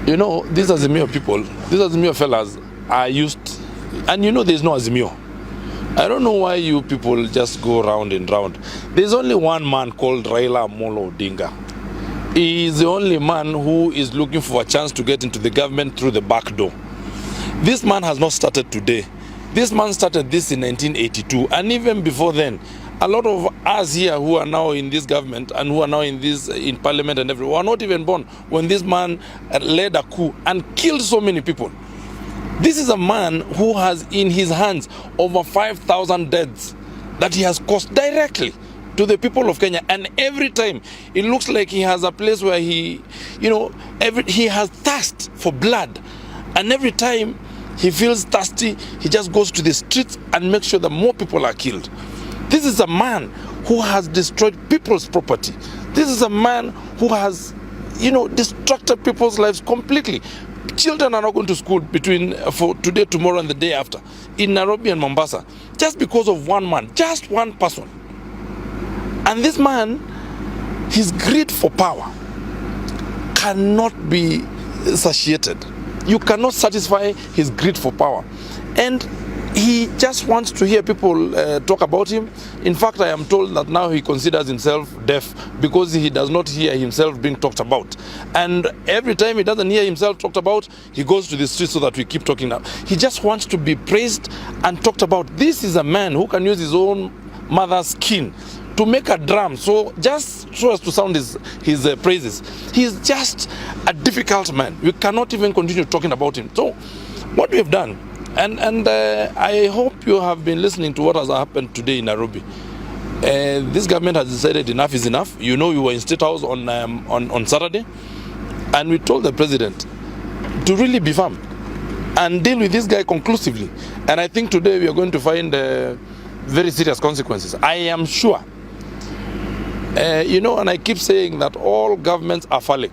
You know, these Azimio people, these Azimio fellas are used, and you know there's no Azimio. I don't know why you people just go round and round. There's only one man called Raila Amolo Odinga. He is the only man who is looking for a chance to get into the government through the back door. This man has not started today. This man started this in 1982, and even before then, a lot of us here who are now in this government and who are now in parliament and everywhere were not even born when this man led a coup and killed so many people. This is a man who has in his hands over 5,000 deaths that he has caused directly to the people of Kenya. And every time it looks like he has a place where he has thirst for blood. And every time he feels thirsty, he just goes to the streets and makes sure that more people are killed. This is a man who has destroyed people's property. This is a man who has, destructed people's lives completely. Children are not going to school for today, tomorrow, and the day after in Nairobi and Mombasa just because of one man, just one person. And this man, his greed for power cannot be satiated. You cannot satisfy his greed for power. And he just wants to hear people talk about him. In fact, I am told that now he considers himself deaf because he does not hear himself being talked about. And every time he doesn't hear himself talked about, he goes to the streets so that we keep talking now. He just wants to be praised and talked about. This is a man who can use his own mother's skin to make a drum, so just so as to sound his praises. He's just a difficult man. We cannot even continue talking about him. So what we have done, and I hope you have been listening to what has happened today in Nairobi. This government has decided enough is enough. You know, we were in State House on Saturday, and we told the president to really be firm and deal with this guy conclusively. And I think today we are going to find very serious consequences. I am sure. And I keep saying that all governments are phallic.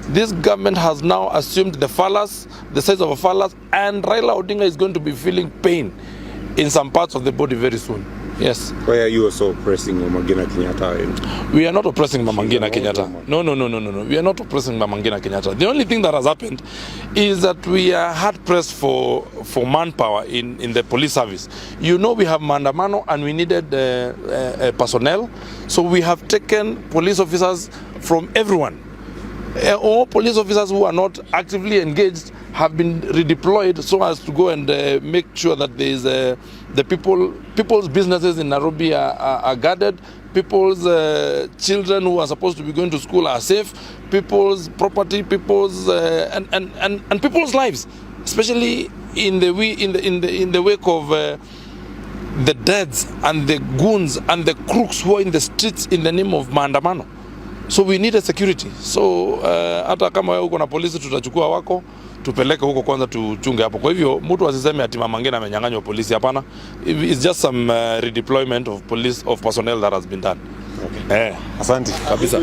This government has now assumed the size of a phallus, and Raila Odinga is going to be feeling pain in some parts of the body very soon. Yes. Why are you also oppressing Mama Ngina Kenyatta? We are not oppressing Mama Ngina Kenyatta. No. We are not oppressing Mama Ngina Kenyatta. The only thing that has happened is that we are hard pressed for manpower in the police service. You know, we have maandamano and we needed personnel. So we have taken police officers from everyone. All police officers who are not actively engaged have been redeployed so as to go and make sure that there is people's businesses in Nairobi are guarded, people's children who are supposed to be going to school are safe, people's property, and people's lives, especially in the wake of the deaths and the goons and the crooks who are in the streets in the name of maandamano. So we need a security. So hata kama wewe uko na polisi tutachukua wako tupeleke huko kwanza tuchunge hapo. Kwa hivyo mtu asiseme ati Mama Ngina amenyang'anywa polisi, hapana. It's just some redeployment of personnel that has been done. Okay. Asante kabisa.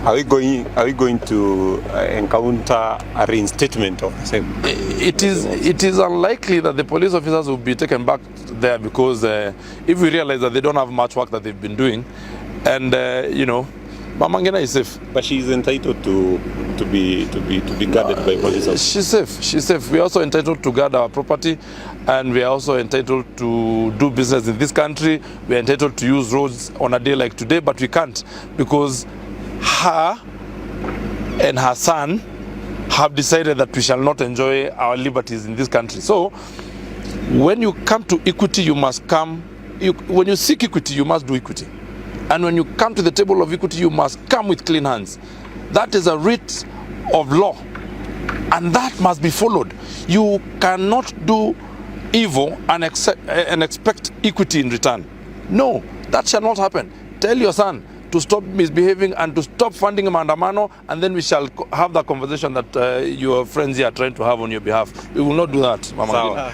Are we going to encounter a reinstatement of the same? It is unlikely that the police officers will be taken back there because if we realize that they don't have much work that they've been doing, and Mama Ngina is safe. But she is entitled to be guarded by police officers. She's safe. We are also entitled to guard our property, and we are also entitled to do business in this country. We are entitled to use roads on a day like today, but we can't because her and her son have decided that we shall not enjoy our liberties in this country. So when you come to equity, you must come. When you seek equity, you must do equity. And when you come to the table of equity, you must come with clean hands. That is a writ of law, and that must be followed. You cannot do evil and expect equity in return. No, that shall not happen. Tell your son to stop misbehaving and to stop funding maandamano, and then we shall have the conversation that your friends here are trying to have on your behalf. We will not do that, Mama Ngina.